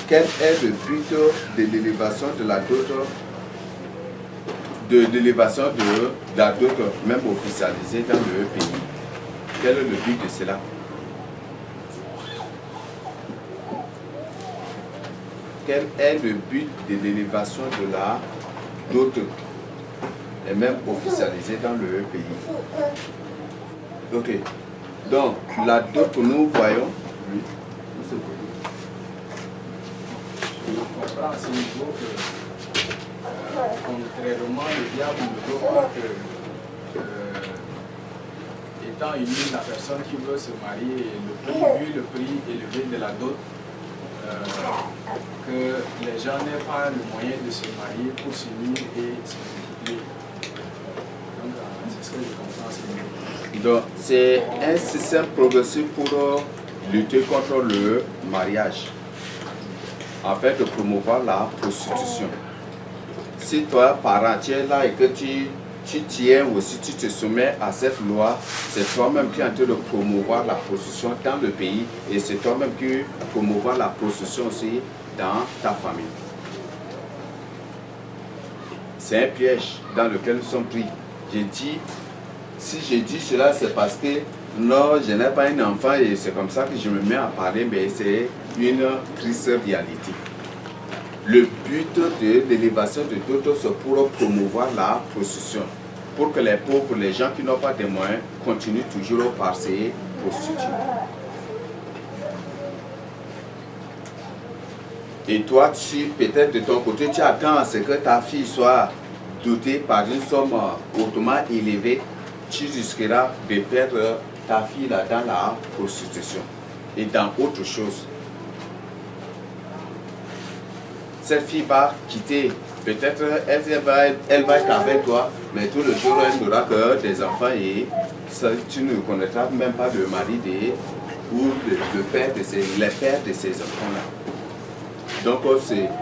quel est le but de l'élévation de la dot, même officialisée dans le pays? Quel est le but de cela? Quel est le but de l'élévation de la dot et même officialisée dans le pays? Ok. Donc, la dot que nous voyons, oui, je comprends à ce niveau que, contrairement, le diable ne veut pas que, étant élu la personne qui veut se marier, vu le prix élevé de la dot, que les gens n'aient pas le moyen de se marier pour s'unir et se multiplier. Donc, c'est ce que je comprends à ce niveau. Donc, c'est un système progressif pour lutter contre le mariage, en fait, de promouvoir la prostitution. Si toi, parent, tu es là et que tu tiens aussi, tu te soumets à cette loi, c'est toi-même qui es en train de promouvoir la prostitution dans le pays et c'est toi-même qui promouvoir la prostitution aussi dans ta famille. C'est un piège dans lequel nous sommes pris. Si je dis cela, c'est parce que non, je n'ai pas un enfant et c'est comme ça que je me mets à parler, mais c'est une triste réalité. Le but de l'élévation de dot, c'est pour promouvoir la prostitution, pour que les pauvres, les gens qui n'ont pas de moyens, continuent toujours par ces prostituées. Et toi, peut-être de ton côté, tu attends à ce que ta fille soit dotée par une somme hautement élevée, tu risqueras de perdre ta fille là dans la prostitution et dans autre chose. Cette fille va quitter, peut-être elle va être avec toi, mais tout le jour elle n'aura que des enfants et ça, tu ne connaîtras même pas le mari ou le père les pères de ces enfants-là. Donc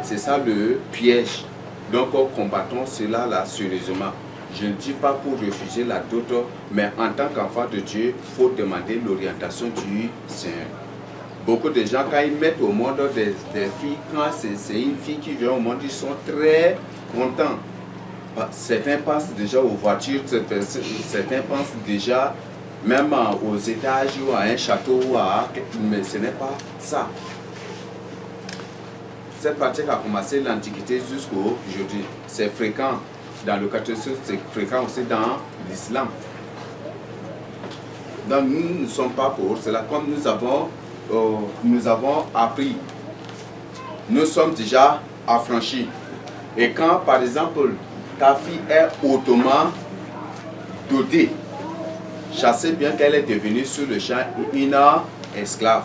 c'est ça le piège. Donc combattons cela là sérieusement. Je ne dis pas pour refuser la dot, mais en tant qu'enfant de Dieu, il faut demander l'orientation du Seigneur. Beaucoup de gens, quand ils mettent au monde des filles, quand c'est une fille qui vient au monde, ils sont très contents. Certains pensent déjà aux voitures, certains pensent déjà même aux étages ou à un château, mais ce n'est pas ça. Cette pratique a commencé l'Antiquité jusqu'à aujourd'hui. C'est fréquent dans le catholicisme, c'est fréquent aussi dans l'islam. Donc nous ne sommes pas pour cela, comme nous avons appris. Nous sommes déjà affranchis. Et quand, par exemple, ta fille est hautement dotée, chassez bien qu'elle est devenue sur le champ une esclave.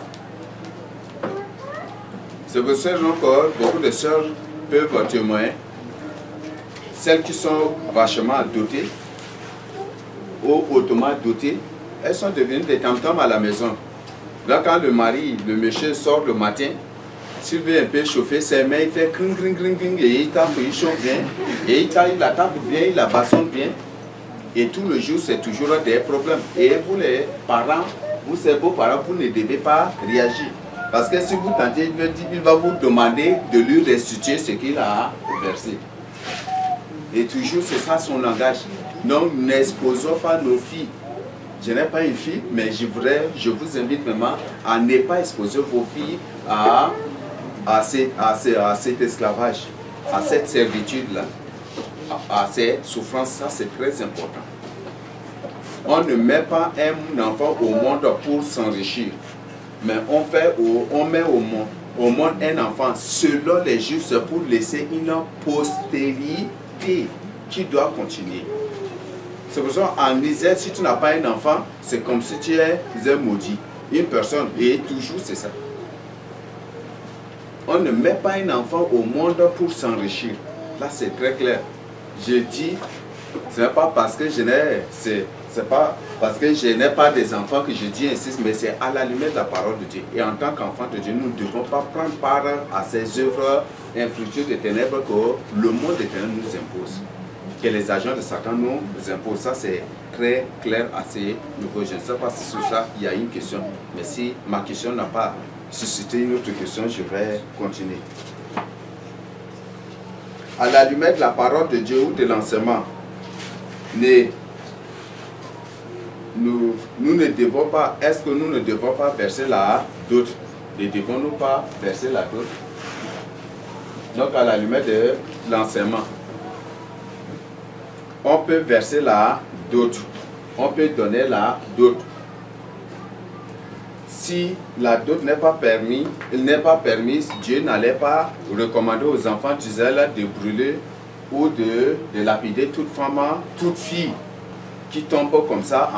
C'est pour ça que beaucoup de sœurs peuvent témoigner. Celles qui sont vachement dotées ou hautement dotées, elles sont devenues des tam-tams à la maison. Là, quand le mari, le monsieur sort le matin, s'il veut un peu chauffer ses mains, il fait cring, cring, cring, cring, et il tape, il chauffe bien, et il la tape bien, il la bassonne bien. Et tout le jour, c'est toujours des problèmes. Et vous les parents, vous ces beaux-parents, vous ne devez pas réagir. Parce que si vous tentez, il va vous demander de lui restituer ce qu'il a versé. Et toujours, c'est ça son langage. Donc, n'exposons pas nos filles. Je n'ai pas une fille, mais je vous invite vraiment à ne pas exposer vos filles à cet esclavage, à cette servitude-là, à cette souffrance. Ça, c'est très important. On ne met pas un enfant au monde pour s'enrichir, mais on met au monde un enfant selon les Juifs, c'est pour laisser une postérité qui doit continuer. C'est pour ça qu'en Israël, si tu n'as pas un enfant, c'est comme si tu es un maudit. Une personne, et toujours c'est ça. On ne met pas un enfant au monde pour s'enrichir. Là, c'est très clair. Je dis, ce n'est pas parce que je n'ai pas des enfants que je dis insiste, mais c'est à la limite de la parole de Dieu. Et en tant qu'enfant de Dieu, nous ne devons pas prendre part à ces œuvres infructueuses de ténèbres que le monde des ténèbres nous impose. Que les agents de Satan nous imposent. Ça, c'est très clair à ces niveaux. Je ne sais pas si sur ça, il y a une question. Mais si ma question n'a pas susciter une autre question, je vais continuer. À la lumière de la parole de Dieu ou de l'enseignement, nous ne devons pas, est-ce que nous ne devons pas verser la dot? Ne devons-nous pas verser la dot? Donc à la lumière de l'enseignement, on peut verser la dot, on peut donner la dot. Si la dot n'est pas permise, Dieu n'allait pas recommander aux enfants d'Israël de brûler ou de lapider toute femme, toute fille qui tombe comme ça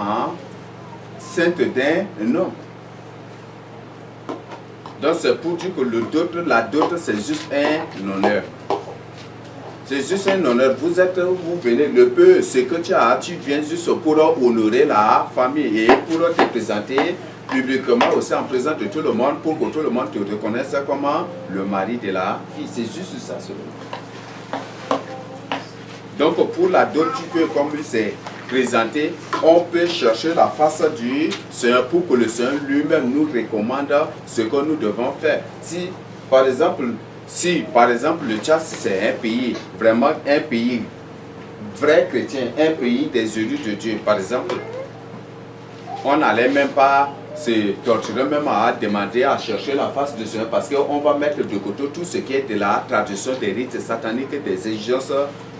enceinte d'un homme. Donc c'est pour dire que la dot c'est juste un honneur. C'est juste un honneur. Vous venez, le peu, ce que tu viens juste pour honorer la famille et pour te présenter publiquement aussi en présence de tout le monde pour que tout le monde te reconnaisse comme le mari de la fille. C'est juste ça seulement. Donc pour la dot, tu peux, comme il s'est présenté, on peut chercher la face du Seigneur pour que le Seigneur lui-même nous recommande ce que nous devons faire. Si par exemple le Tchad, c'est un pays, vraiment un pays vrai chrétien, un pays des élus de Dieu, par exemple, on n'allait même pas se torturer, même à demander à chercher la face du Seigneur, parce qu'on va mettre de côté tout ce qui est de la tradition, des rites sataniques, des exigences,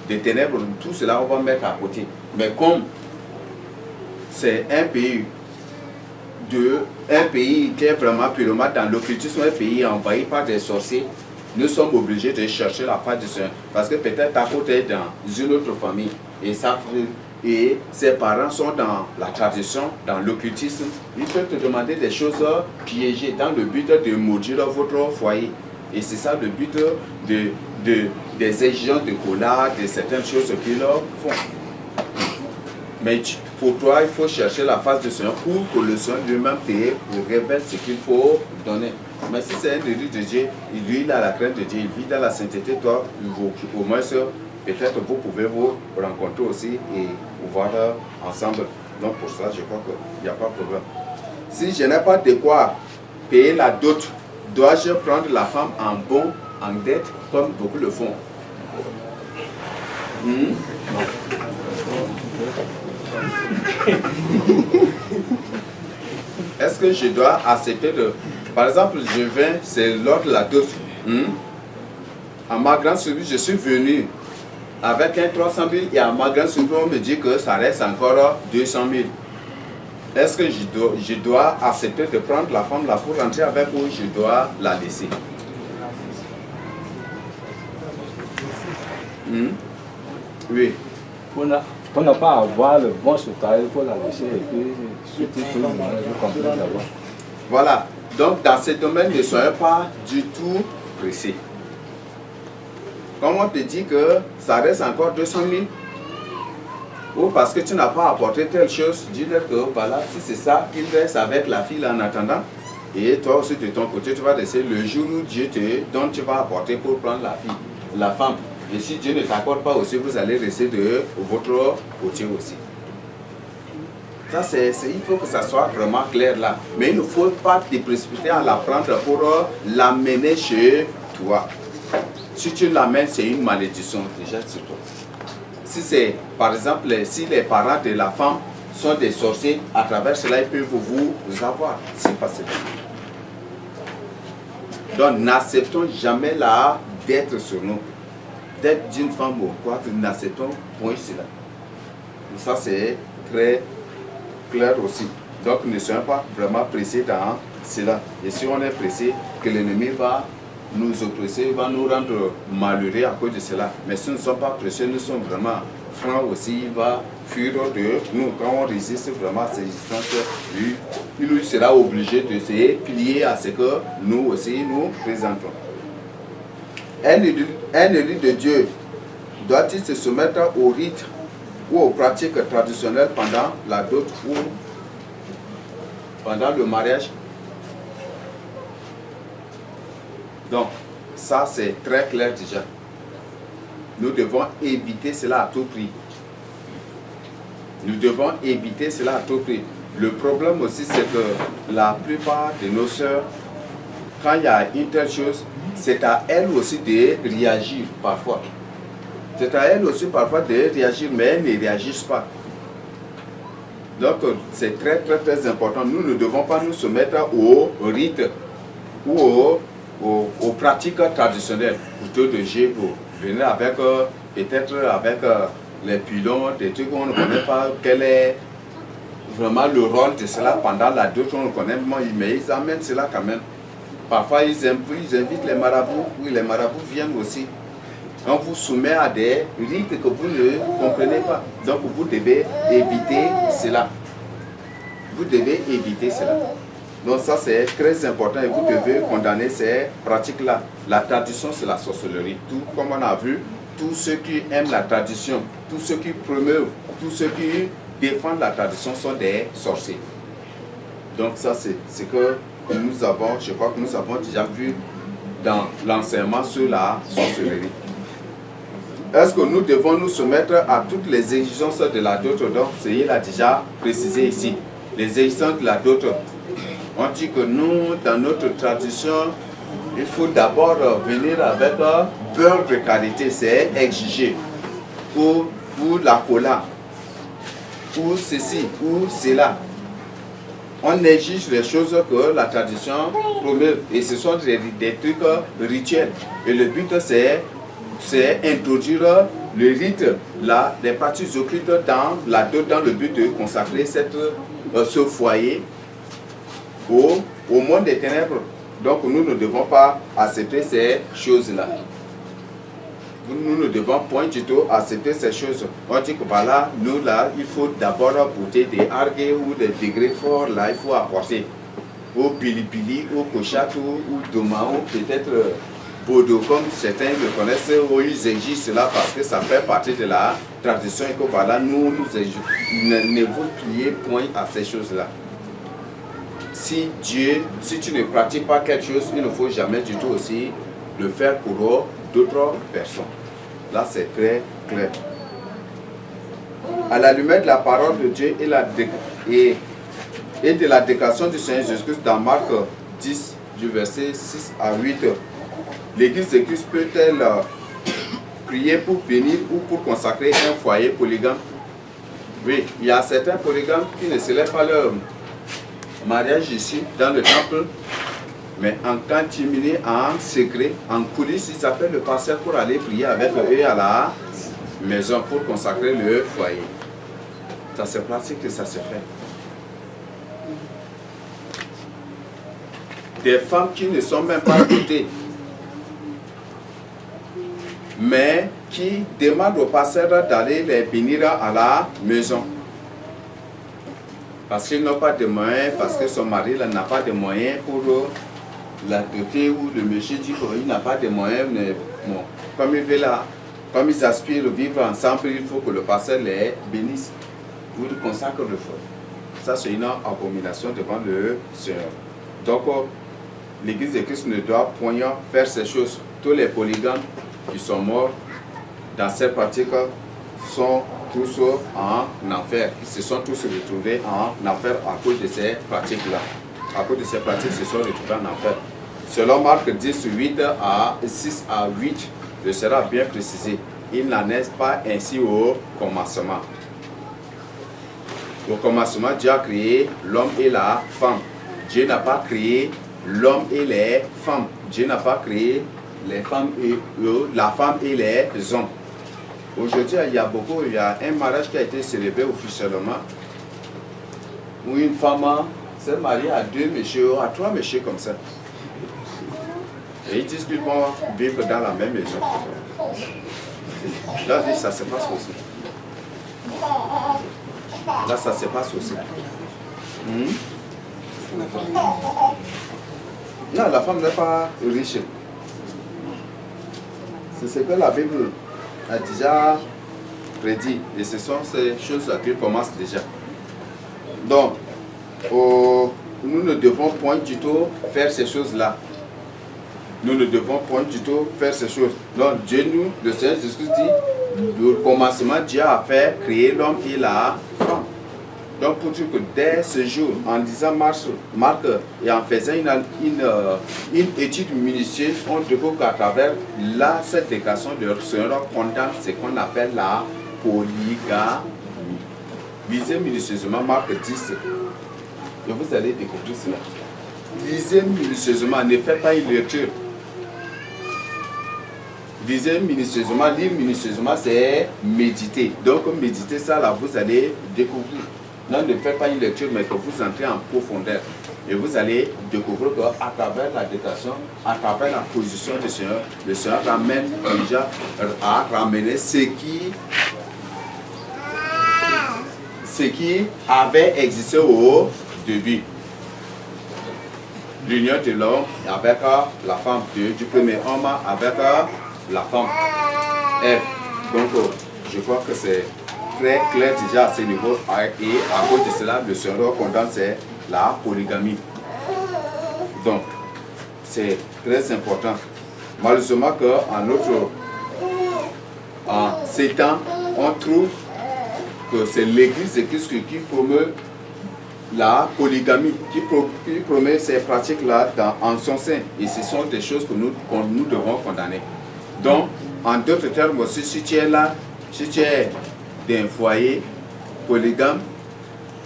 des ténèbres, tout cela on va mettre à côté. Mais comme c'est un pays qui est vraiment purement dans l'occultisme, un pays envahi par des sorciers, nous sommes obligés de chercher la face du Seigneur. Parce que peut-être ta faute est dans une autre famille et ses parents sont dans la tradition, dans l'occultisme. Ils peuvent te demander des choses piégées dans le but de maudire votre foyer. Et c'est ça le but des exigences de Kola, de certaines choses qu'ils font. Mais pour toi, il faut chercher la face du Seigneur pour que le Seigneur lui-même te révèle ce qu'il faut donner. Mais si c'est un élu de Dieu, lui il a la crainte de Dieu, il vit dans la sainteté, toi, au moins peut-être vous pouvez vous rencontrer aussi et voir ensemble. Donc pour ça, je crois qu'il n'y a pas de problème. Si je n'ai pas de quoi payer la dot, dois-je prendre la femme en bon, en dette, comme beaucoup le font? Est-ce que je dois accepter de... Par exemple, je viens, c'est lors de la dot. À ma grande surprise, je suis venu avec un 300 000 et à ma grande surprise, on me dit que ça reste encore 200 000. Est-ce que je dois accepter de prendre la femme là pour rentrer avec ou je dois la laisser? Oui. Pour ne pas avoir le bon secret, il faut la laisser et puis surtout tout le monde comprend d'abord. Voilà. Donc dans ce domaine, ne soyez pas du tout pressé. Comme on te dit que ça reste encore 200 000, ou parce que tu n'as pas apporté telle chose, dis-leur que voilà, si c'est ça, il reste avec la fille en attendant. Et toi aussi de ton côté, tu vas laisser le jour où Dieu te donne, tu vas apporter pour prendre la fille, la femme. Et si Dieu ne t'accorde pas aussi, vous allez rester de votre côté aussi. Ça, il faut que ça soit vraiment clair là. Mais il ne faut pas te précipiter à la prendre pour l'amener chez toi. Si tu l'amènes, c'est une malédiction déjà sur toi. Si c'est, par exemple, si les parents de la femme sont des sorciers, à travers cela, ils peuvent vous avoir si facilement. Donc, n'acceptons jamais la dette sur nous. Dette d'une femme ou quoi, n'acceptons point cela. Et ça, c'est très clair aussi. Donc, ne soyons pas vraiment pressés dans cela. Et si on est pressé, que l'ennemi va nous oppresser, va nous rendre malheureux à cause de cela. Mais si nous ne sommes pas pressés, nous sommes vraiment francs aussi, il va fuir de nous. Quand on résiste vraiment à ces résistances, lui sera obligé de se plier à ce que nous aussi nous présentons. Un élu de Dieu doit-il se soumettre aux rites ou aux pratiques traditionnelles pendant la dot ou pendant le mariage? Donc, ça c'est très clair déjà. Nous devons éviter cela à tout prix. Nous devons éviter cela à tout prix. Le problème aussi, c'est que la plupart de nos sœurs quand il y a une telle chose, c'est à elle aussi de réagir parfois. C'est à elle aussi parfois de réagir, mais elles ne réagissent pas. Donc c'est très très important. Nous ne devons pas nous soumettre au rite ou aux pratiques traditionnelles. Plutôt de venir avec peut-être avec les pilons, des trucs où on ne connaît pas quel est vraiment le rôle de cela pendant la dot, on ne connaît pas, mais ils amènent cela quand même. Parfois ils invitent les marabouts, oui les marabouts viennent aussi. On vous soumet à des rites que vous ne comprenez pas. Donc vous devez éviter cela. Vous devez éviter cela. Donc ça c'est très important et vous devez condamner ces pratiques-là. La tradition c'est la sorcellerie. Tout comme on a vu, tous ceux qui aiment la tradition, tous ceux qui promeuvent, tous ceux qui défendent la tradition sont des sorciers. Donc ça c'est ce que nous avons, je crois que nous avons déjà vu dans l'enseignement sur la sorcellerie. Est-ce que nous devons nous soumettre à toutes les exigences de la dot? Donc, il a déjà précisé ici. Les exigences de la dot. On dit que nous, dans notre tradition, il faut d'abord venir avec un beurre de qualité, c'est exigé. Ou la cola, ou ceci, ou cela. On exige les choses que la tradition promeut. Et ce sont des trucs rituels. Et le but, c'est introduire le rite, les pratiques occultes dans la dot, dans le but de consacrer ce foyer au monde des ténèbres. Donc nous ne devons pas accepter ces choses-là. Nous ne devons point du tout accepter ces choses. On dit que voilà, nous là, il faut d'abord porter des argues ou des degrés forts, là, il faut apporter au pili-pili, au cochat ou doma, ou peut-être Bodo, comme certains le connaissent, ils exigent cela parce que ça fait partie de la tradition et que voilà, nous ne vous pliez point à ces choses-là. Si tu ne pratiques pas quelque chose, il ne faut jamais du tout aussi le faire pour d'autres personnes. Là, c'est très clair. À la lumière de la parole de Dieu et de la déclaration du Seigneur Jésus-Christ dans Marc 10, du verset 6 à 8, l'Église de Christ peut-elle prier pour bénir ou pour consacrer un foyer polygame? Oui, il y a certains polygames qui ne célèbrent pas leur mariage ici, dans le temple, mais en catimini, en secret, en coulisses, ils appellent le pasteur pour aller prier avec eux à la maison pour consacrer le foyer. Ça se pratique et ça se fait. Des femmes qui ne sont même pas dotées, mais qui demandent au pasteur d'aller les bénir à la maison. Parce qu'ils n'ont pas de moyens, parce que son mari n'a pas de moyens pour la doter, ou le monsieur dit qu'il n'a pas de moyens, mais bon, comme ils aspirent à vivre ensemble, il faut que le pasteur les bénisse ou le consacre le feu. Ça, c'est une abomination devant le Seigneur. Donc, l'Église de Christ ne doit point faire ces choses. Tous les polygames qui sont morts dans cette pratique sont tous en enfer. Ils se sont tous retrouvés en enfer à cause de ces pratiques-là. À cause de ces pratiques, ils se sont retrouvés en enfer. Selon Marc 10, 6 à 8, ce sera bien précisé. Il n'en est pas ainsi au commencement. Au commencement, Dieu a créé l'homme et la femme. Dieu n'a pas créé l'homme et les femmes. Dieu n'a pas créé les femmes et la femme et les hommes. Aujourd'hui, il y a un mariage qui a été célébré officiellement où une femme s'est mariée à 2 messieurs, à 3 messieurs comme ça. Et ils disent qu'ils vont vivre dans la même maison. Là, ça se passe aussi. Là, ça se passe aussi. Non, la femme n'est pas riche. C'est ce que la Bible a déjà prédit. Et ce sont ces choses-là qui commencent déjà. Donc, nous ne devons point du tout faire ces choses-là. Nous ne devons point du tout faire ces choses. Donc, Dieu nous, le Seigneur Jésus dit, au commencement, Dieu a fait créer l'homme et la femme. Donc pour dire que dès ce jour, en disant Marc et en faisant une étude minutieuse, on découvre qu'à travers cette déclaration de Seigneur condamne ce qu'on appelle la polygamie. Lisez minutieusement Marc 10 et vous allez découvrir cela. Lisez minutieusement, ne faites pas une lecture. Lisez minutieusement, lire minutieusement, c'est méditer. Donc méditer ça là, vous allez découvrir. Non, ne faites pas une lecture, mais que vous entrez en profondeur. Et vous allez découvrir qu'à travers la déclaration, à travers la position du Seigneur, le Seigneur ramène déjà à ramener ce qui avait existé au début. L'union de l'homme avec la femme, du premier homme avec la femme, Ève. Donc, je crois que c'est très clair déjà à ce niveau. Et à cause de cela, le Seigneur condamne la polygamie. Donc, c'est très important. Malheureusement en ces temps, on trouve que c'est l'Église de Christ qui promeut la polygamie, qui promet ces pratiques-là en son sein. Et ce sont des choses que nous devons condamner. Donc, en d'autres termes aussi, si tu es là, si tu es d'un foyer polygame,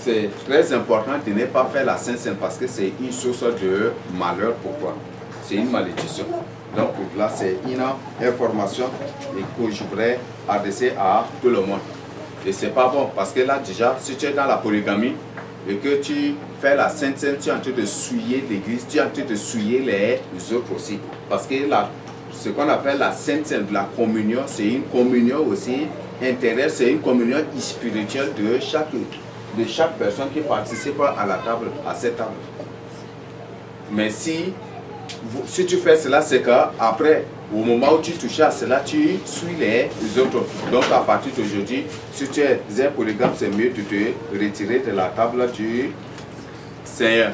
c'est très important de ne pas faire la Sainte-Seine parce que c'est une source de malheur pour toi. C'est une malédiction. Donc là, c'est une information que je voudrais adresser à tout le monde. Et c'est pas bon parce que là, déjà, si tu es dans la polygamie et que tu fais la Sainte-Seine, tu es en train de souiller l'église, tu es en train de souiller les autres aussi. Parce que ce qu'on appelle la Sainte-Seine, la communion, c'est une communion aussi intérieure, c'est une communion spirituelle de chaque personne qui participe à la table, à cette table. Mais si tu fais cela, c'est qu'après, au moment où tu touches à cela, tu suis les autres. Donc à partir d'aujourd'hui, si tu es un polygame, c'est mieux de te retirer de la table du Seigneur.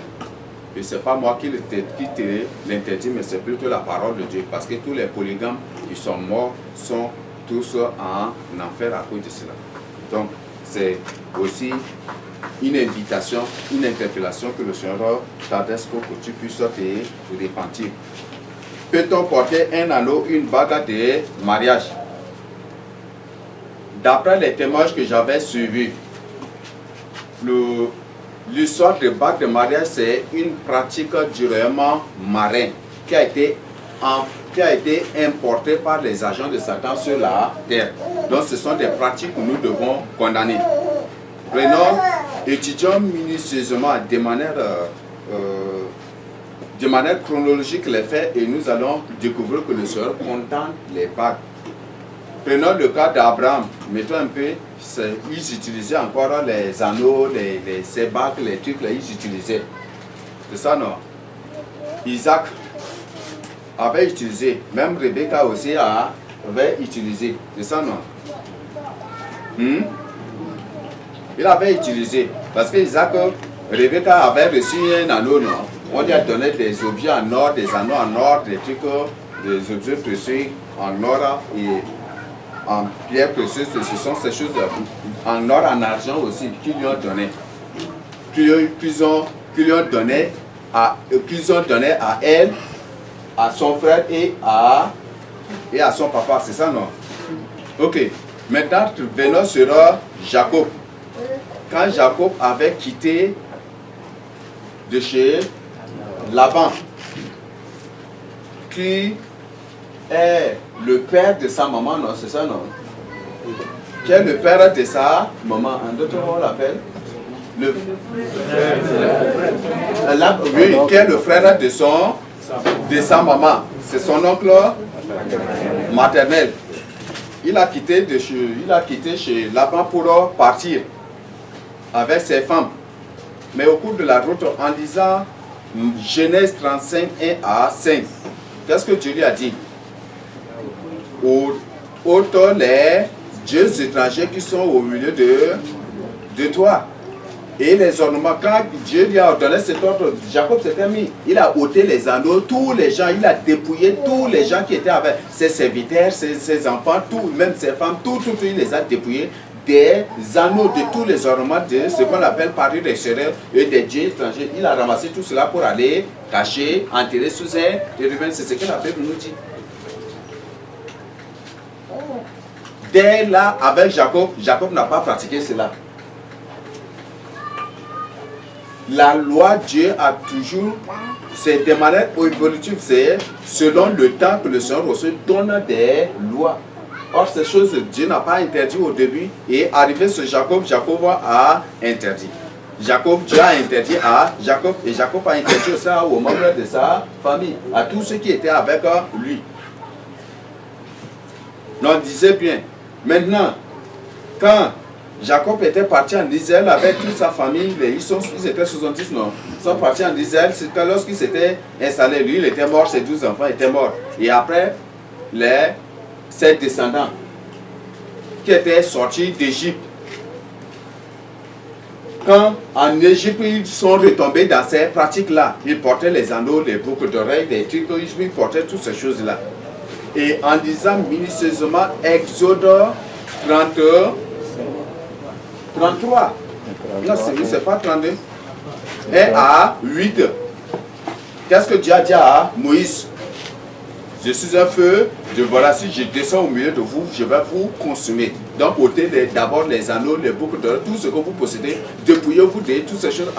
Et ce n'est pas moi qui te l'interdis, mais c'est plutôt la parole de Dieu. Parce que tous les polygames qui sont morts sont tous en enfer à cause de cela. Donc c'est aussi une invitation, une interpellation que le Seigneur t'adresse pour que tu puisses te repentir. Peut-on porter un anneau, une bague de mariage? D'après les témoignages que j'avais suivis, l'histoire de bague de mariage, c'est une pratique du règlement marin qui a été importée par les agents de Satan sur la terre. Donc ce sont des pratiques que nous devons condamner. Prenons, étudions minutieusement de manière chronologique les faits et nous allons découvrir que le Seigneur condamne les bagues. Prenons le cas d'Abraham, mettons un peu, ils utilisaient encore les anneaux, ces bagues, les trucs là, ils utilisaient. C'est ça non? Isaac avait utilisé, même Rebecca aussi avait utilisé. C'est ça non? Il avait utilisé, parce que Rebecca avait reçu un anneau, non? On lui a donné des objets en or, des anneaux en or, des trucs, des objets précieux en or et en pierre précieuse. Ce sont ces choses en or, en argent aussi, qu'ils lui ont donné. Qu'ils ont donné à elle, à son frère et à son papa. C'est ça, non? Ok. Maintenant, venons sur Jacob. Quand Jacob avait quitté de chez Laban, qui est le père de sa maman, non, c'est ça, non? Qui est le père de sa maman, en d'autres mots, on l'appelle oui, qui est le frère de sa maman, c'est son oncle maternel. Il a quitté chez Laban pour partir avec ses femmes. Mais au cours de la route, en lisant Genèse 35, 1 à 5, qu'est-ce que Dieu lui a dit? Ôte les dieux étrangers qui sont au milieu de toi. Et les ornements, quand Dieu lui a ordonné cet ordre, Jacob s'était mis, il a ôté les anneaux, tous les gens, il a dépouillé tous les gens qui étaient avec ses serviteurs, ses enfants, même ses femmes, tout, il les a dépouillés. des anneaux de tous les ornements de ce qu'on appelle parure extérieure et des dieux étrangers. Il a ramassé tout cela pour aller cacher, enterrer sous un térubin. C'est ce que la Bible nous dit. Dès là, avec Jacob, Jacob n'a pas pratiqué cela. La loi, Dieu a toujours, c'est de manière évolutive, c'est selon le temps que le Seigneur reçoit, donne des lois. Or, ces choses, Dieu n'a pas interdit au début, et arrivé sur Jacob, Jacob a interdit. Dieu a interdit à Jacob, et Jacob a interdit aussi aux membres de sa famille, à tous ceux qui étaient avec lui. Donc, on disait bien, maintenant, quand Jacob était parti en Israël avec toute sa famille, ils étaient 70, non? Ils sont partis en Israël, c'était lorsqu'il s'était installé, lui, il était mort, ses 12 enfants étaient morts. Et après, ses descendants qui étaient sortis d'Égypte, quand en Égypte, ils sont retombés dans ces pratiques-là, ils portaient les anneaux, les boucles d'oreilles, les trucs, ils portaient toutes ces choses-là. Et en disant minutieusement, Exode 33. Non, c'est pas 32. 1 à 8. Qu'est-ce que Dieu a dit à Moïse? Je suis un feu, voilà, si je descends au milieu de vous, je vais vous consumer. Donc, ôtez d'abord les anneaux, les boucles d'or, tout ce que vous possédez, dépouillez-vous de toutes ces choses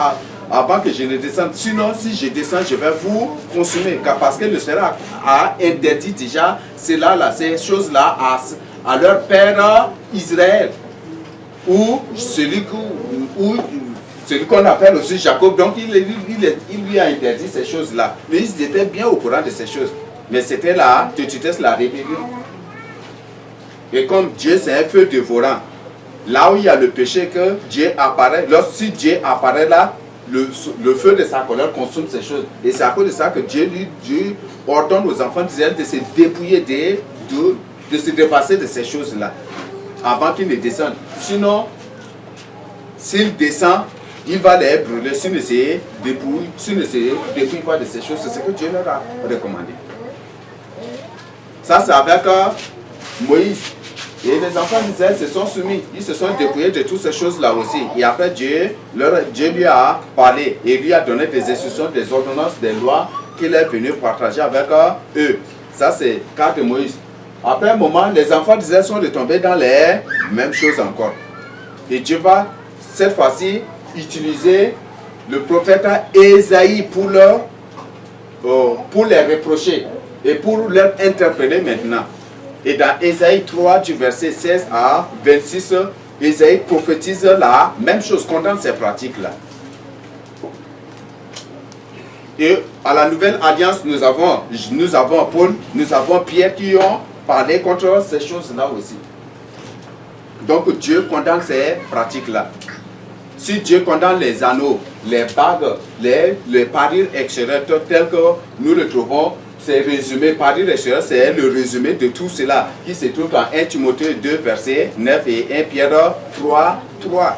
avant que je ne descende. Sinon, si je descends, je vais vous consumer. Parce que le Seigneur a interdit déjà cela, ces choses-là à leur père Israël. Ou celui qu'on appelle aussi Jacob. Donc, il lui a interdit ces choses-là. Mais ils étaient bien au courant de ces choses. Mais c'était la tutesse, la rébellion. Et comme Dieu, c'est un feu dévorant, là où il y a le péché, que Dieu apparaît, lorsque Dieu apparaît là, le feu de sa colère consomme ces choses. Et c'est à cause de ça que Dieu ordonne aux enfants d'Israël de se dépouiller, de se dépasser de ces choses-là, avant qu'ils ne descendent. Sinon, s'il descend, il va les brûler. S'il ne se dépouille pas de ces choses, c'est ce que Dieu leur a recommandé. Ça, c'est avec Moïse. Et les enfants d'Israël se sont soumis. Ils se sont dépouillés de toutes ces choses-là aussi. Et après, Dieu lui a parlé et lui a donné des instructions, des ordonnances, des lois qu'il est venu partager avec eux. Ça, c'est le cas de Moïse. Après un moment, les enfants d'Israël sont retombés dans les mêmes choses encore. Et Dieu va, cette fois-ci, utiliser le prophète Ésaïe pour les reprocher et pour leur interpeller maintenant. Et dans Ésaïe 3, du verset 16 à 26, Ésaïe prophétise la même chose, condamne ces pratiques-là. Et à la Nouvelle Alliance, nous avons Paul, nous avons Pierre qui ont parlé contre ces choses-là aussi. Donc Dieu condamne ces pratiques-là. Si Dieu condamne les anneaux, les bagues, les parures extérieures tels que nous le trouvons, c'est résumé, parure extérieure, c'est le résumé de tout cela qui se trouve dans 1 Timothée 2, verset 9 et 1 Pierre 3, 3.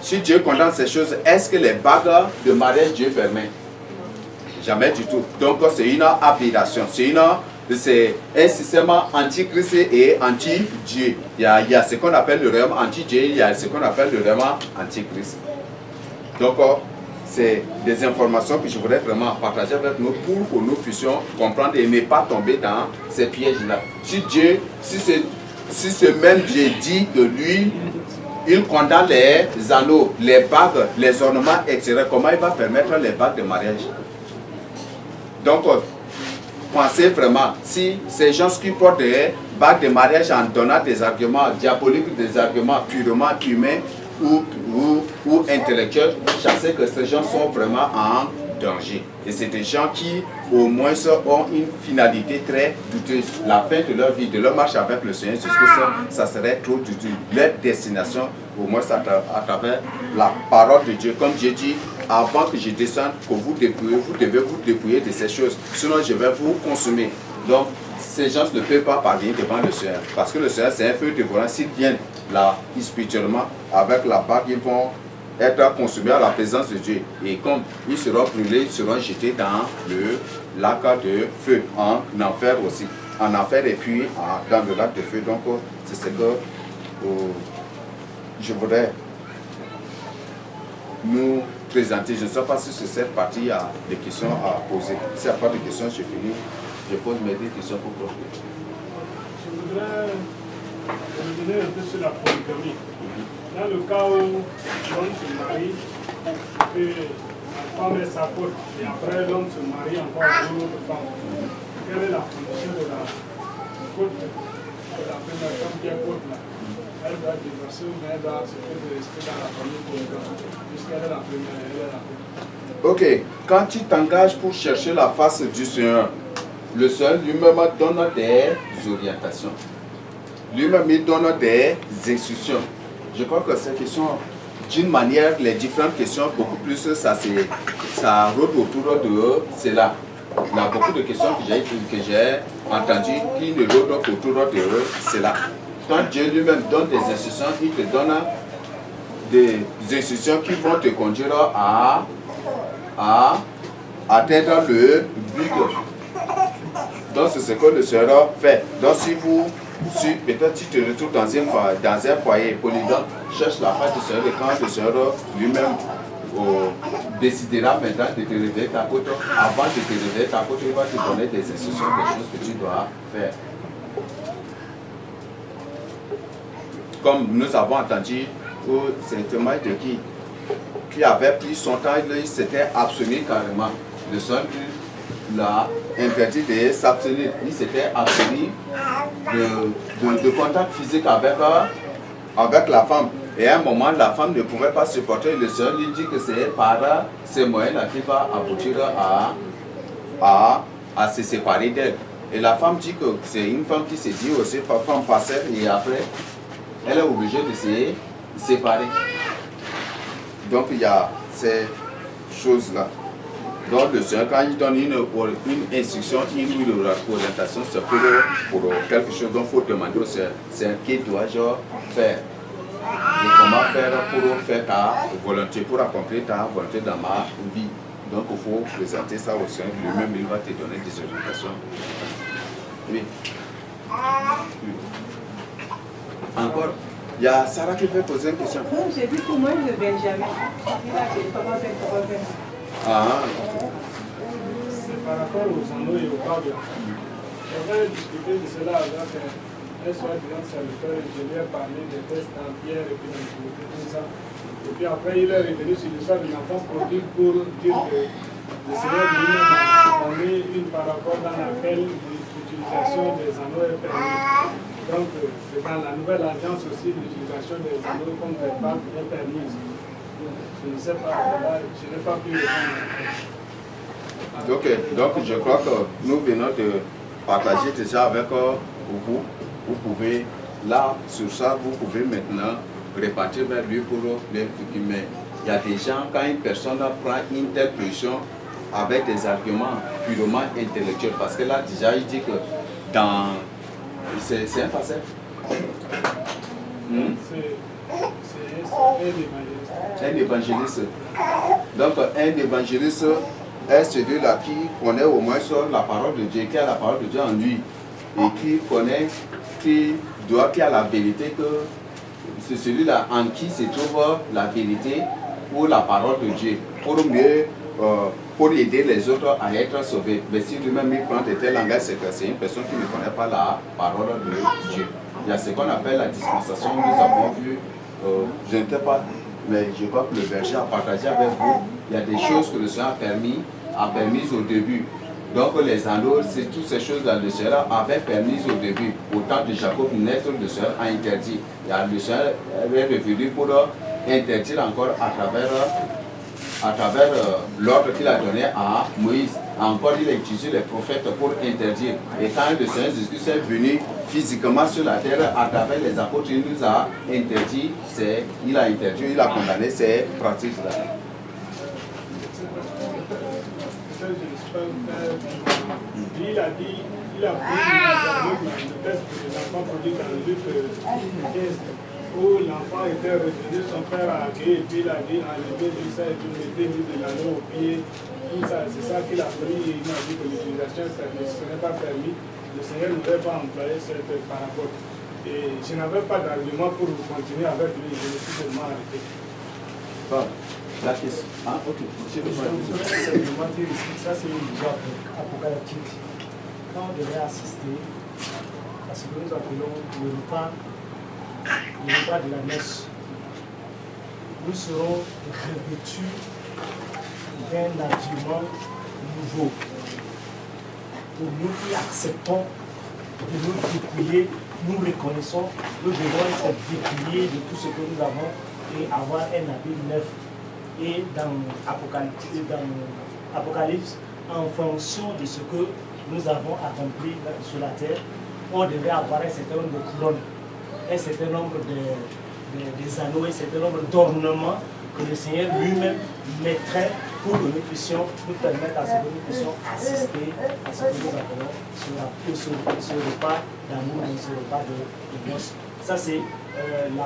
Si Dieu condamne ces choses, est-ce que les bagues de mariage Dieu permet? Jamais du tout. Donc c'est une aberration, c'est un système anti-Christ et anti-Dieu. Il y a ce qu'on appelle le royaume anti-Dieu, il y a ce qu'on appelle le royaume anti-Christ. Donc c'est des informations que je voudrais vraiment partager avec nous pour que nous puissions comprendre et ne pas tomber dans ces pièges-là. Si ce même Dieu dit que lui, il condamne les anneaux, les bagues, les ornements, etc., comment il va permettre les bagues de mariage? Donc, pensez vraiment, si ces gens qui portent des bagues de mariage en donnant des arguments diaboliques, des arguments purement humains ou intellectuels, je sais que ces gens sont vraiment en danger. Et c'est des gens qui, au moins, ont une finalité très douteuse. La fin de leur vie, de leur marche avec le Seigneur Jésus-Christ, ça serait trop douteux. Leur destination, au moins, à travers la parole de Dieu. Comme Dieu dit, avant que je descende, que vous devez vous dépouiller de ces choses. Sinon, je vais vous consumer. Donc, ces gens ne peuvent pas parler devant le Seigneur. Parce que le Seigneur, c'est un feu dévorant. S'ils viennent là, spirituellement, avec la bague, ils vont être consumés à la présence de Dieu. Et comme ils seront brûlés, ils seront jetés dans le lac de feu, en enfer aussi. En enfer et puis dans le lac de feu. Donc, c'est ce que je voudrais nous présenter. Je ne sais pas si sur cette partie il y a des questions à poser. S'il n'y a pas de questions, je finis. Je pose mes deux questions pour conclure. Je voudrais revenir un peu sur la polygamie. Dans le cas où l'homme se marie et la femme est sa côte, et après l'homme se marie encore avec une autre femme, quelle est la condition de la côte de la première femme qui est côte là? Elle doit divorcer ou elle doit accepter de rester dans la famille polygame, puisqu'elle est la première, elle est la côte. Ok, quand tu t'engages pour chercher la face du Seigneur, le Seigneur lui-même donne des orientations. Lui-même il donne des instructions. Je crois que ces questions, d'une manière, les différentes questions, beaucoup plus, ça rôde autour de cela. Il y a beaucoup de questions que j'ai entendues qui ne rôdent qu'autour de cela. Quand Dieu lui-même donne des instructions, il te donne des instructions qui vont te conduire à atteindre le but. Donc c'est ce que le Seigneur fait. Donc si peut-être tu te retrouves dans un foyer polygame, cherche la face du Seigneur, et quand le Seigneur lui-même décidera maintenant de te réveiller ta côte, avant de te réveiller ta côte, il va te donner des instructions, des choses que tu dois faire. Comme nous avons entendu, c'est un témoin de qui avait pris son temps, il s'était abstenu carrément. Le Seigneur l'a interdit de s'abstenir. Il s'était abstenu de contact physique avec la femme. Et à un moment, la femme ne pouvait pas supporter. Le Seigneur lui dit que c'est par ces moyens-là qu'il va aboutir à se séparer d'elle. Et la femme dit que c'est une femme qui s'est dit aussi, femme passée, et après, elle est obligée de se séparer. Donc il y a ces choses-là. Donc le Seigneur, quand il donne une instruction, une orientation, c'est pour quelque chose dont il faut demander au Seigneur, c'est qu'il dois-je faire. Et comment faire pour faire ta volonté, pour accomplir ta volonté dans ma vie. Donc il faut présenter ça au Seigneur, lui-même il va te donner des orientations. Oui. Encore. Il y a Sarah qui veut poser une question. J'ai vu pour moi le Benjamin. Il a fait comment faire. Ah. C'est par rapport aux anneaux et aux câbles. J'avais discuté de cela avec un soi-disant serviteur et je lui ai parlé des tests en pierre et puis tout ça. Et puis après il est revenu sur l'histoire de l'enfant prodigue pour dire que le Seigneur lui-même a donné une parabole dans laquelle l'utilisation des anneaux est permise. Donc, dans la nouvelle alliance aussi, l'utilisation des anneaux comme des bagues est permise. Je ne sais pas, là, je n'ai pas pu répondre. Donc, je crois que nous venons de partager déjà avec vous. Vous pouvez, là, sur ça, vous pouvez maintenant répartir vers lui pour les mais il y a des gens, quand une personne prend une telle position avec des arguments purement intellectuels, parce que là, déjà, il dit que dans... C'est un passé. C'est un évangéliste. Donc, un évangéliste est celui-là qui connaît au moins sur la parole de Dieu, qui a la parole de Dieu en lui, et qui connaît, qui a la vérité, que c'est celui-là en qui se trouve la vérité pour la parole de Dieu, pour mieux, pour aider les autres à être sauvés. Mais si lui-même il prend de tels langages, c'est que c'est une personne qui ne connaît pas la parole de Dieu. Il y a ce qu'on appelle la dispensation. Nous avons vu, je ne sais pas, mais je crois que le berger a partagé avec vous. Il y a des choses que le Seigneur a permis au début. Donc les anneaux, c'est toutes ces choses-là, le Seigneur avait permis au début. Au temps de Jacob naître, le Seigneur a interdit. Le Seigneur est revenu pour interdire encore à travers l'ordre qu'il a donné à Moïse. Encore, il a utilisé les prophètes pour interdire. Et quand le Seigneur Jésus-Christ est venu physiquement sur la terre, à travers les apôtres, il nous a interdit, il a condamné ces pratiques-là. Il a pris le test de l'enfant produit dans Luc 15, où l'enfant était revenu, son père a accueilli, et puis il a dit, enlevez du ça, et puis mettez de l'anneau au pied, tout ça, c'est ça qu'il a pris, il m'a dit que l'utilisation, ce n'est pas permis, le Seigneur ne devait pas employer cette parabole. Et je n'avais pas d'argument pour continuer avec lui, je me suis seulement arrêté. Bon, la question. Ah, ok. Je voudrais simplement dire ici, ça c'est une vision apocalyptique. Quand on devait assister à ce que nous appelons le repas de la messe, nous serons revêtus d'un argument nouveau. Pour nous qui acceptons de nous dépouiller, nous reconnaissons, nous devons être dépouillés de tout ce que nous avons et avoir un habit neuf. Et dans Apocalypse, en fonction de ce que nous avons accompli sur la terre, on devait avoir un certain nombre de couronnes, un certain nombre des anneaux, un certain nombre d'ornements que le Seigneur lui-même mettrait pour que nous puissions nous permettre à ce que nous puissions assister à ce que nous appelons ce repas d'amour, ce repas de noces. Ça c'est la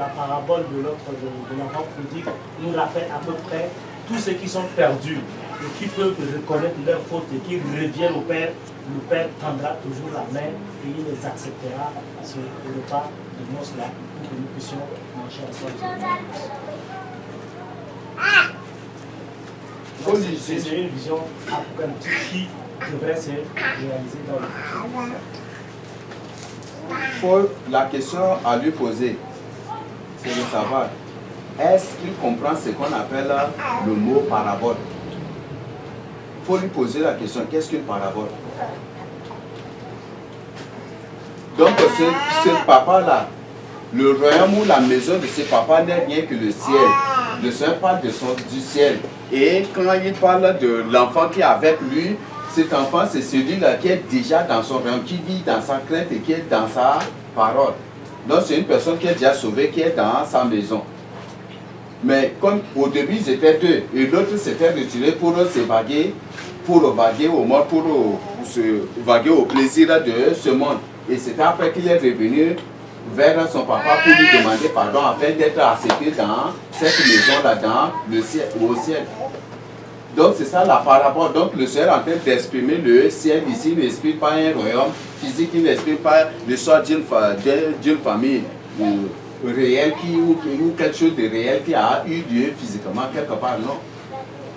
parabole de l'enfant prodigue nous rappelle à peu près tous ceux qui sont perdus et qui peuvent reconnaître leurs fautes et qui reviennent au Père. Le Père tendra toujours la main et il les acceptera à ce repas de noces là pour que nous puissions manger ensemble. C'est une vision apocalyptique qui devrait se réaliser dans le futur. La question à lui poser, c'est de savoir, est-ce qu'il comprend ce qu'on appelle le mot parabole? Il faut lui poser la question, qu'est-ce qu'une parabole? Donc ce papa-là, le royaume ou la maison de ce papa n'est rien que le ciel. Le Seigneur parle du ciel. Et quand il parle de l'enfant qui est avec lui, cet enfant c'est celui-là qui est déjà dans son royaume, qui vit dans sa crainte et qui est dans sa parole. Donc c'est une personne qui est déjà sauvée, qui est dans sa maison. Mais comme au début ils étaient deux, et l'autre s'était retiré pour s'évaguer, pour vaguer au monde, pour se vaguer au plaisir de ce monde. Et c'est après qu'il est revenu vers son papa pour lui demander pardon afin d'être accepté dans cette maison-là, dans le ciel, au ciel. Donc c'est ça la parabole. Donc le Seigneur est en train d'exprimer le ciel ici, il n'exprime pas un royaume physique, il n'exprime pas l'histoire d'une famille réelle ou quelque chose de réel qui a eu lieu physiquement quelque part, non.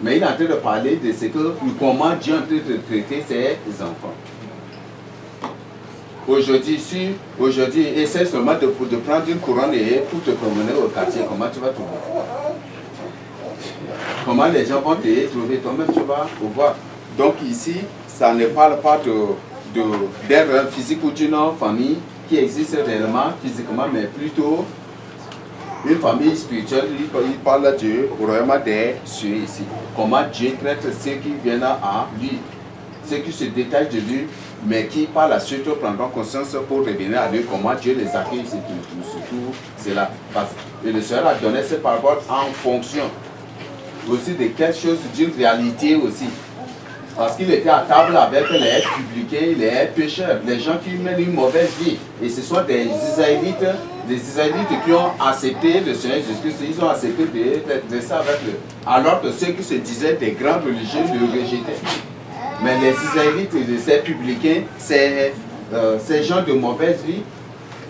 Mais il est en train de parler de ce que, comment Dieu est en train de traiter ses enfants. Aujourd'hui, essaie seulement de prendre une couronne et pour te promener au quartier, comment tu vas trouver? Comment les gens vont te trouver? Toi-même, tu vas voir. Donc ici, ça ne parle pas d'un rêve physique ou d'une famille qui existe réellement, physiquement, mais plutôt une famille spirituelle. Il parle du royaume des cieux ici. Comment Dieu traite ceux qui viennent à lui, ceux qui se détachent de lui, mais qui par la suite prendront conscience pour revenir à lui, comment Dieu les accueille, c'est tout cela. Et le Seigneur a donné cette parole en fonction aussi de quelque chose, d'une réalité aussi. Parce qu'il était à table avec les publicains, les pécheurs, les gens qui mènent une mauvaise vie. Et ce sont des Israélites qui ont accepté le Seigneur Jésus-Christ, ils ont accepté de ça avec eux. Alors que ceux qui se disaient des grands religieux le rejetaient. Mais les Israélites et ces publicains, ces gens de mauvaise vie,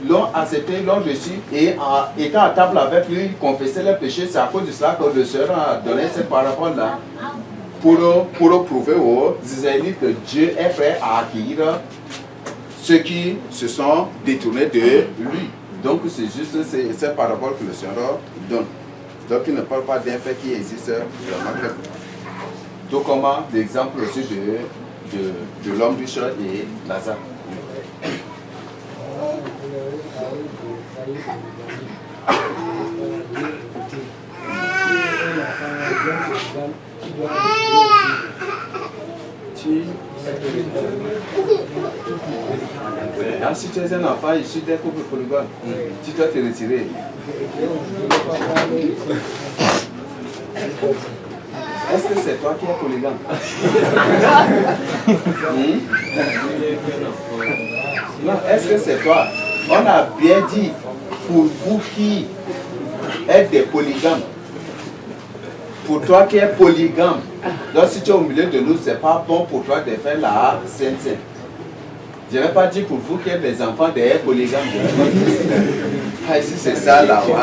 l'ont accepté, l'ont reçu et étant à table avec lui, ils confessaient leurs péchés. C'est à cause de cela que le Seigneur a donné cette parabole-là pour prouver aux Israélites que Dieu est prêt à accueillir ceux qui se sont détournés de lui. Donc c'est juste cette parabole que le Seigneur donne. Donc il ne parle pas d'un fait qui existe vraiment. Tout comme l'exemple aussi de l'homme riche et Lazare. Si tu es un enfant issu d'un couple polygame, tu dois te retirer. Est-ce que c'est toi qui es polygame? Non, est-ce que c'est toi? On a bien dit, pour vous qui êtes des polygames, pour toi qui es polygame, donc si tu es au milieu de nous, ce n'est pas bon pour toi de faire la sainte. Je n'ai pas dit pour vous qu'il y a des enfants derrière polygames. Ah, ici c'est ça là. Oui.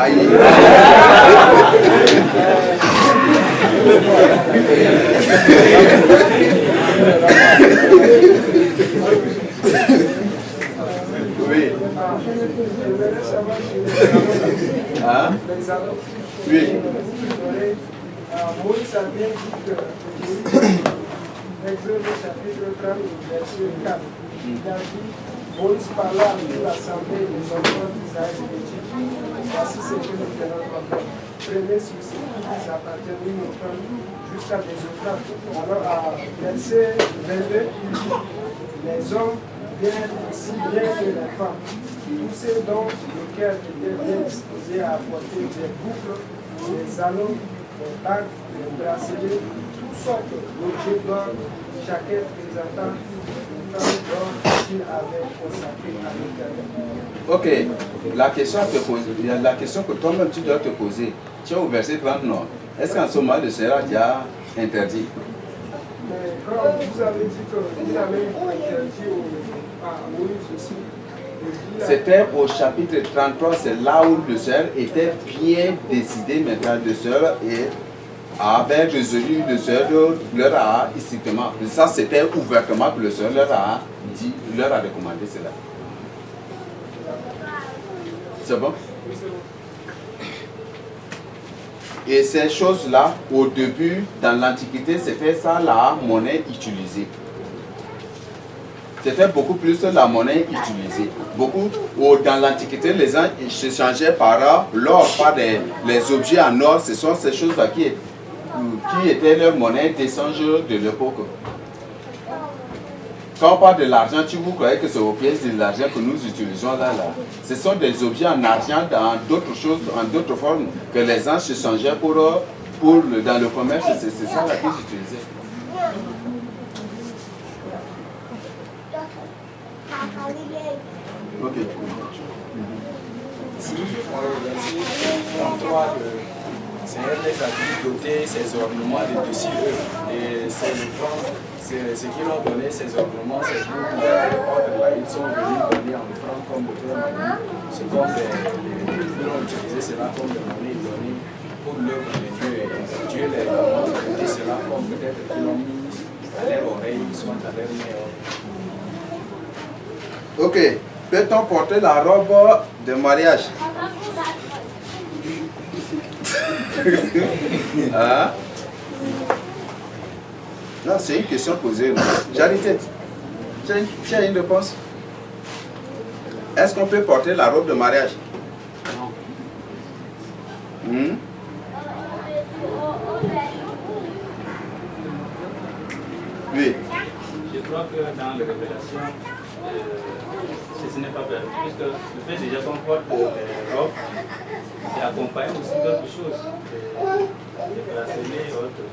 Hein? Oui. Moïse a bien dit que Exode chapitre 30, verset 4. Il a dit, Moïse parla à toute l'assemblée des enfants d'Israël et dit, voici ce que nous devons faire. Prenez sur ce qui vous appartient, nous nous prenons jusqu'à des Euphrate. Alors à verset 22, il dit, les hommes viennent aussi bien que les femmes. Tous ceux dont le cœur était bien disposé à apporter des boucles, des anneaux, des bagues, des bracelets, toutes sortes d'objets d'or, chacun présentant une femme d'or qu'il avait consacrée à l'Éternel. Ok, la question que toi-même tu dois te poser, tu es au verset 30, non? Est-ce qu'en ce moment le Seigneur a déjà interdit? Mais comme vous avez dit qu'il avait interdit à Moïse aussi. C'était au chapitre 33, c'est là où le Seigneur était bien décidé maintenant. Le Seigneur avait résolu, le Seigneur leur a strictement, ça c'était ouvertement que le Seigneur leur a dit, leur a recommandé cela. C'est bon? Et ces choses-là, au début, dans l'Antiquité, c'était ça la monnaie utilisée. C'était beaucoup plus la monnaie utilisée. Dans l'Antiquité, les gens s'échangeaient par l'or, par les objets en or. Ce sont ces choses-là qui étaient leur monnaie d'échange de l'époque. Quand on parle de l'argent, vous croyez que c'est aux pièces de l'argent que nous utilisons là. Ce sont des objets en argent, dans d'autres choses, en d'autres formes, que les gens s'échangeaient dans le commerce. C'est ça là qu'ils utilisaient. Ok. Si on regarde le 33, le Seigneur les a dit doter ces ornements de dessus eux. Et c'est ce qu'ils ont donné, ces ornements, c'est pour les ordres là, ils sont venus donner en offrande comme de leur manière. C'est comme ils ont utilisé cela comme de monnaie donnée pour l'œuvre de Dieu. Et Dieu les demande de donner cela comme peut-être qu'ils l'ont mis à leur oreille, soit à leur main. Ok. Peut-on porter la robe de mariage? Hein? Non, c'est une question posée. Charité, tu as une réponse? Est-ce qu'on peut porter la robe de mariage? Non. Oui. Je crois que dans les révélations, ce n'est pas permis, puisque le fait déjà qu'on porte des robes, c'est accompagné aussi d'autres choses, des bracelets et autres.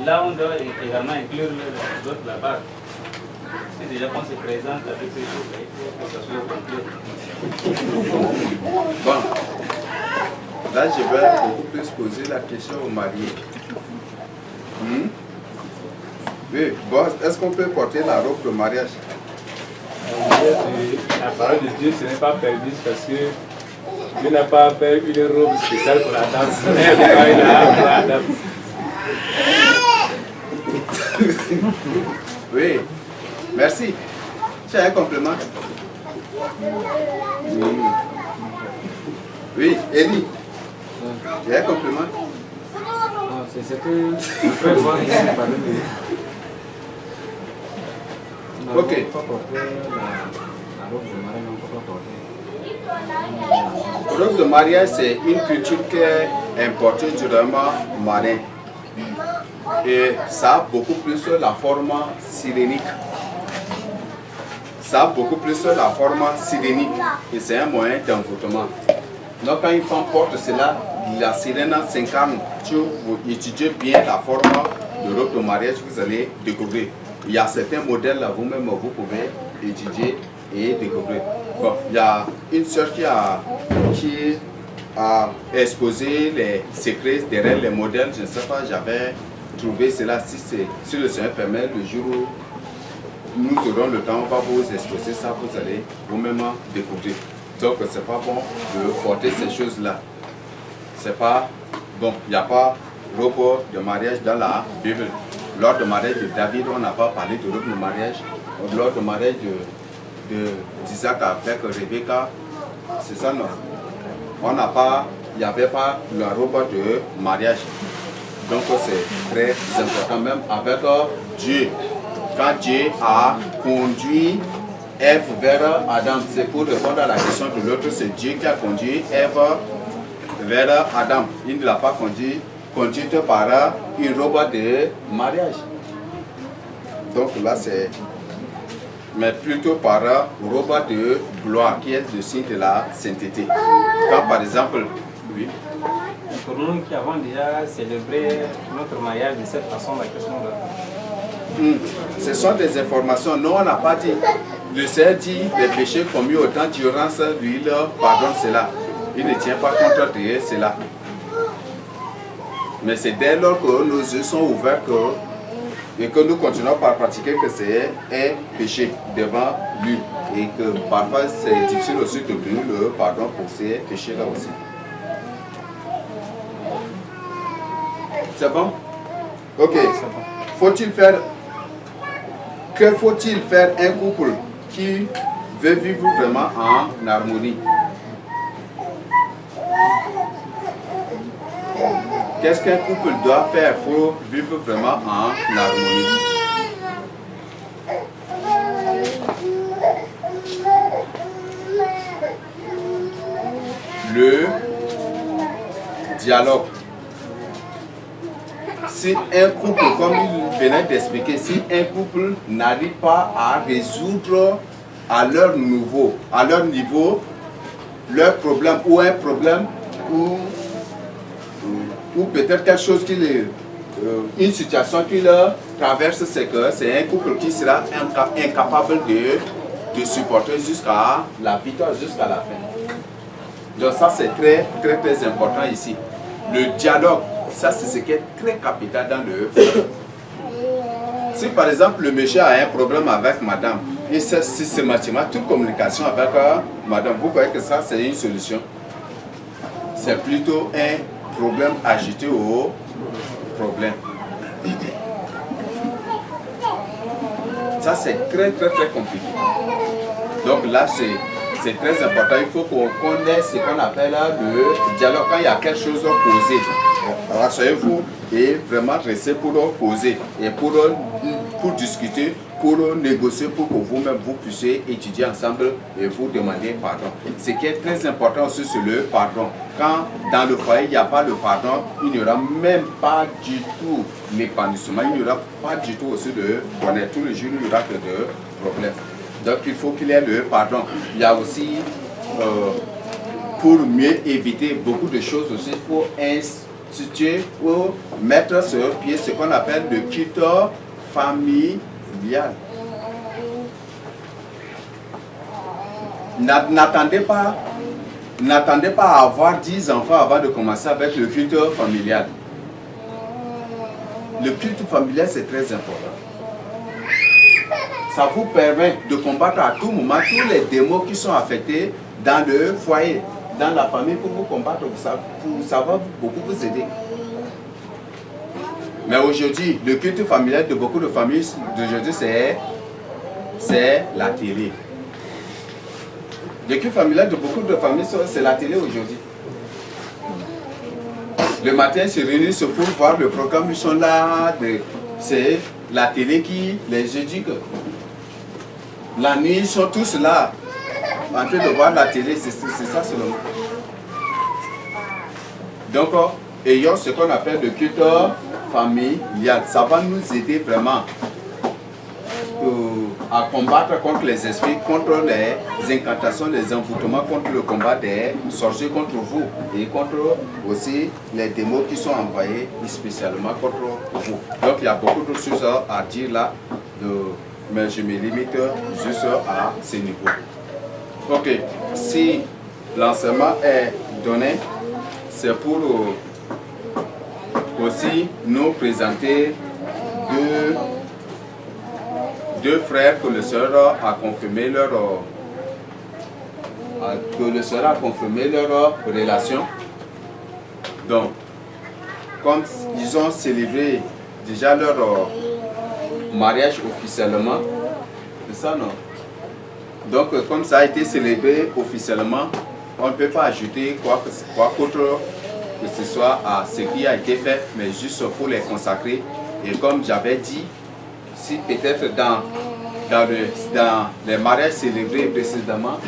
Et là, on doit également inclure l'autre la barre. C'est déjà qu'on se présente avec ces choses-là, il faut que ça soit complet. Bon, là je vais beaucoup plus poser la question aux mariés. Oui, bon, est-ce qu'on peut porter la robe de mariage? La parole de Dieu, ce n'est pas permis parce que Dieu n'a pas fait une robe spéciale pour la dame. Oui, merci. Tu as un complément? Oui, Elie. Tu as un complément? C'est ce que je peux voir ici parler de... Ok. La robe de mariage, on ne peut pas porter. La robe de mariage, c'est une culture qui est importée du roman marin. Et ça a beaucoup plus la forme sirénique. Ça a beaucoup plus la forme sirénique. Et c'est un moyen d'envoûtement. Donc quand une femme porte cela, la sirène s'incarne. Si vous étudiez bien la forme de robe de mariage, vous allez découvrir. Il y a certains modèles là, vous-même, vous pouvez étudier et découvrir. Bon, il y a une sœur qui a exposé les secrets derrière les modèles. Je ne sais pas, j'avais trouvé cela, si le Seigneur permet, le jour où nous aurons le temps, on va vous exposer ça, vous allez vous-même découvrir. Donc c'est pas bon de porter ces choses-là. C'est pas bon, il n'y a pas robe de mariage dans la Bible. Lors du mariage de David, on n'a pas parlé de robe de mariage. Lors du mariage d'Isaac avec Rebecca, c'est ça non? On n'a pas, il n'y avait pas la robe de mariage. Donc c'est très important, même avec Dieu. Quand Dieu a conduit Ève vers Adam, c'est pour répondre à la question de l'autre, c'est Dieu qui a conduit Ève vers Adam. Il ne l'a pas conduite par une robe de mariage. Donc là c'est, mais plutôt par robe de gloire qui est le signe de la sainteté. Quand par exemple, oui. Pour nous qui avons déjà célébré notre mariage de cette façon, la question là. Ce sont des informations. Non, on n'a pas dit. Le Seigneur dit les péchés commis au temps d'urgence, lui, il pardonne cela. Il ne tient pas compte de cela. Mais c'est dès lors que nos yeux sont ouverts et que nous continuons par pratiquer que c'est un péché devant lui. Et que parfois c'est difficile aussi d'obtenir le pardon pour ces péchés-là aussi. C'est bon? Ok. Faut-il faire... Que faut-il faire un couple qui veut vivre vraiment en harmonie? Qu'est-ce qu'un couple doit faire pour vivre vraiment en harmonie? Le dialogue. Si un couple, comme il venait d'expliquer, si un couple n'arrive pas à résoudre à leur niveau leur problème ou un problème ou peut-être quelque chose une situation qui leur traverse, c'est que c'est un couple qui sera incapable de supporter jusqu'à la victoire, jusqu'à la fin. Donc ça c'est très très très important ici. Le dialogue. Ça, c'est ce qui est très capital dans le foyer. Si par exemple le monsieur a un problème avec madame, et c'est systématiquement toute communication avec madame, vous voyez que ça, c'est une solution. C'est plutôt un problème ajouté au problème. Ça, c'est très très très compliqué. Donc là, c'est très important. Il faut qu'on connaisse ce qu'on appelle le dialogue. Quand il y a quelque chose à poser, rassurez-vous et vraiment restez pour poser et pour discuter, pour négocier, pour que vous-même vous puissiez étudier ensemble et vous demander pardon. Ce qui est très important aussi, c'est le pardon. Quand dans le foyer il n'y a pas de pardon, il n'y aura même pas du tout l'épanouissement, il n'y aura pas du tout aussi de bonheur. Tous les jours, il n'y aura que de problèmes. Donc il faut qu'il y ait le pardon. Il y a aussi, pour mieux éviter beaucoup de choses aussi, il faut instituer ou mettre sur pied ce qu'on appelle le culte familial. N'attendez pas à avoir 10 enfants avant de commencer avec le culte familial. Le culte familial, c'est très important. Ça vous permet de combattre à tout moment tous les démons qui sont affectés dans le foyer, dans la famille, pour vous combattre, ça va beaucoup vous aider. Mais aujourd'hui, le culte familial de beaucoup de familles d'aujourd'hui, c'est la télé. Le culte familial de beaucoup de familles, c'est la télé aujourd'hui. Le matin, ils se réunissent pour voir le programme, ils sont là, c'est la télé qui les éduque. La nuit, ils sont tous là, en train de voir la télé, c'est ça seulement. Donc, ayons ce qu'on appelle le culte familial. Ça va nous aider vraiment à combattre contre les esprits, contre les incantations, les envoûtements, contre le combat des sorciers contre vous et contre aussi les démons qui sont envoyés spécialement contre vous. Donc, il y a beaucoup de choses à dire là. Mais je me limite juste à ce niveau. Ok, si l'enseignement est donné, c'est pour aussi nous présenter deux frères que le Seigneur a confirmé leur relation. Donc, comme ils ont célébré déjà leur mariage officiellement, c'est ça, non? Donc, comme ça a été célébré officiellement, on ne peut pas ajouter quoi qu'autre que ce soit à ce qui a été fait, mais juste pour les consacrer. Et comme j'avais dit, si peut-être dans les mariages célébrés précédemment,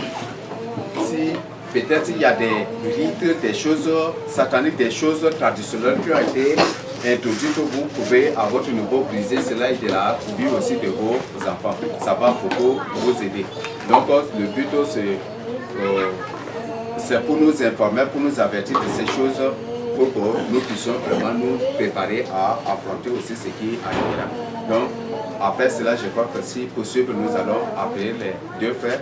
si peut-être il y a des rites, des choses sataniques, des choses traditionnelles qui ont été introduites, vous pouvez à votre niveau briser cela et de la vie aussi de vos enfants. Ça va beaucoup vous aider. Donc le but c'est pour nous informer, pour nous avertir de ces choses, pour que nous puissions vraiment nous préparer à affronter aussi ce qui arrivera. Donc après cela, je crois que si possible, nous allons appeler les deux frères.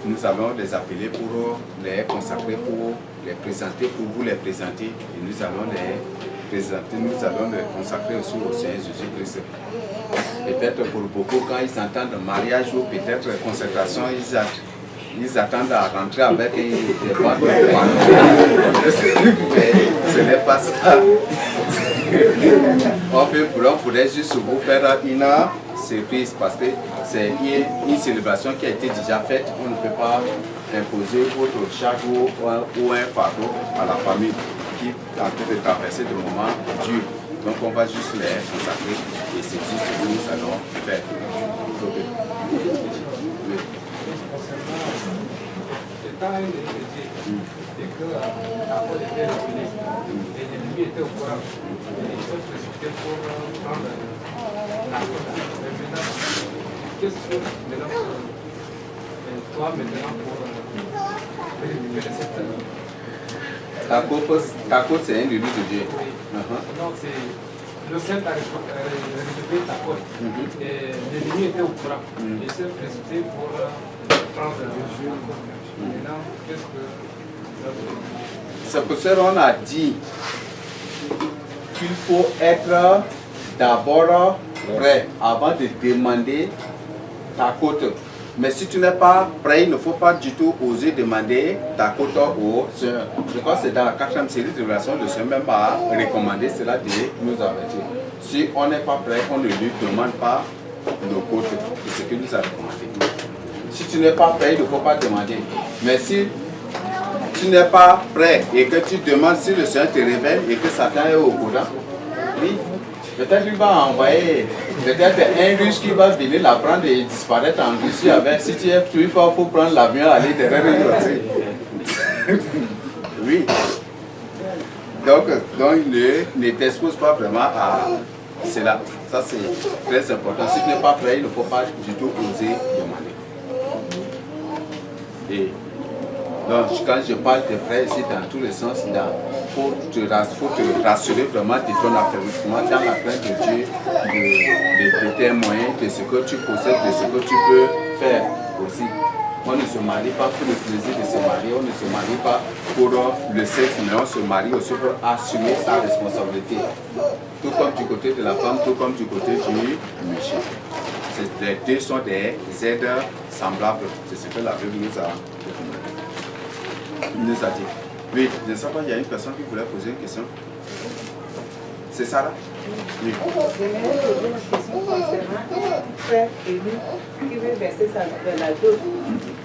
Nous allons les appeler pour les consacrer, pour les présenter, pour vous les présenter. Et nous allons les présenter, nous allons les consacrer aussi au Seigneur Jésus-Christ. Peut-être pour beaucoup, quand ils entendent mariage ou peut-être consécration, ils attendent à rentrer avec des bandes de ce n'est pas ça. On pourrait juste vous faire une surprise parce que c'est une célébration qui a été déjà faite. On ne peut pas imposer autre charge ou un fardeau à la famille qui est en train de traverser des moments durs. Donc on va juste les consacrer et c'est tout ce que nous allons faire. Quand il est dit et que l'enfant était révélé, et l'ennemi était au courant, et il s'est précipité pour prendre la côte. Mais maintenant, qu'est-ce que maintenant, toi maintenant pour récupérer cette ta côte, c'est un élu de Dieu. Donc c'est le Saint a récupéré ta côte. Et l'ennemi était au courant. Il s'est précipité pour prendre le jeu. C'est pour ça qu'on a dit qu'il faut être d'abord prêt avant de demander ta côte. Mais si tu n'es pas prêt, il ne faut pas du tout oser demander ta côte au Seigneur. Je crois que c'est dans la 4e série de révélations, le Seigneur même a recommandé cela de nous avertir. Si on n'est pas prêt, on ne lui demande pas nos côtes. C'est ce qu'il nous a recommandé. Si tu n'es pas prêt, il ne faut pas demander. Mais si tu n'es pas prêt et que tu demandes si le Seigneur te révèle et que Satan est au courant, oui, peut-être qu'il va envoyer peut-être un russe qui va venir la prendre et disparaître en Russie avec. Si tu es plus fort, il faut prendre l'avion et aller derrière lui aussi. Oui. Donc ne t'expose pas vraiment à cela. Ça c'est très important. Si tu n'es pas prêt, il ne faut pas du tout oser demander. Et donc, quand je parle de prêt ici dans tous les sens, il faut te rassurer vraiment de ton affaiblissement dans la crainte de Dieu, de tes moyens, de ce que tu possèdes, de ce que tu peux faire aussi. On ne se marie pas pour le plaisir de se marier, on ne se marie pas pour le sexe, mais on se marie aussi pour assumer sa responsabilité. Tout comme du côté de la femme, tout comme du côté du monsieur. Les deux sont des aides semblables. C'est ce que la Bible nous a dit. Oui, je ne sais pas, il y a une personne qui voulait poser une question. C'est Sarah? Oui. Je voulais poser une question concernant un frère élu qui veut verser la dot.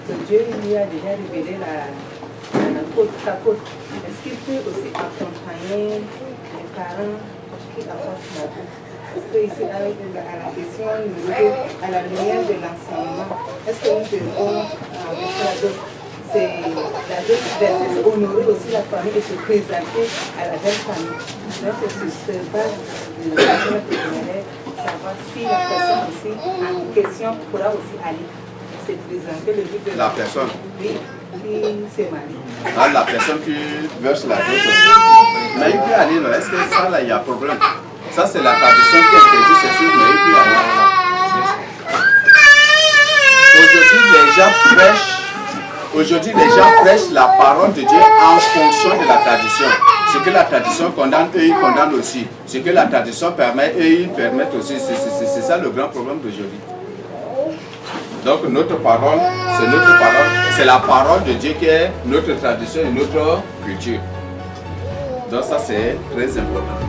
Que Dieu lui a déjà révélé sa côte. Est-ce qu'il peut aussi accompagner les parents qui apportent la dot? Parce que ici, à la question numéro 2, à la lumière de l'enseignement, est-ce que nous devons verser la dot? C'est la dot versée, c'est honorer aussi la famille et se présenter à la belle famille. Donc c'est sur cette base de la personne que j'aimerais savoir si la personne aussi en question pourra aussi aller se présenter le jour de la personne. Oui, qui s'est mariée. Ah, la personne qui verse la dot. Mais il peut aller là, est-ce que ça là, il y a problème? Ça c'est la tradition qui interdit ces choses, mais il peut aller là. Aujourd'hui, les gens prêchent la parole de Dieu en fonction de la tradition. Ce que la tradition condamne, eux, ils condamnent aussi. Ce que la tradition permet, eux, ils permettent aussi. C'est ça le grand problème d'aujourd'hui. Donc notre parole, c'est notre parole. C'est la parole de Dieu qui est notre tradition et notre culture. Donc ça, c'est très important.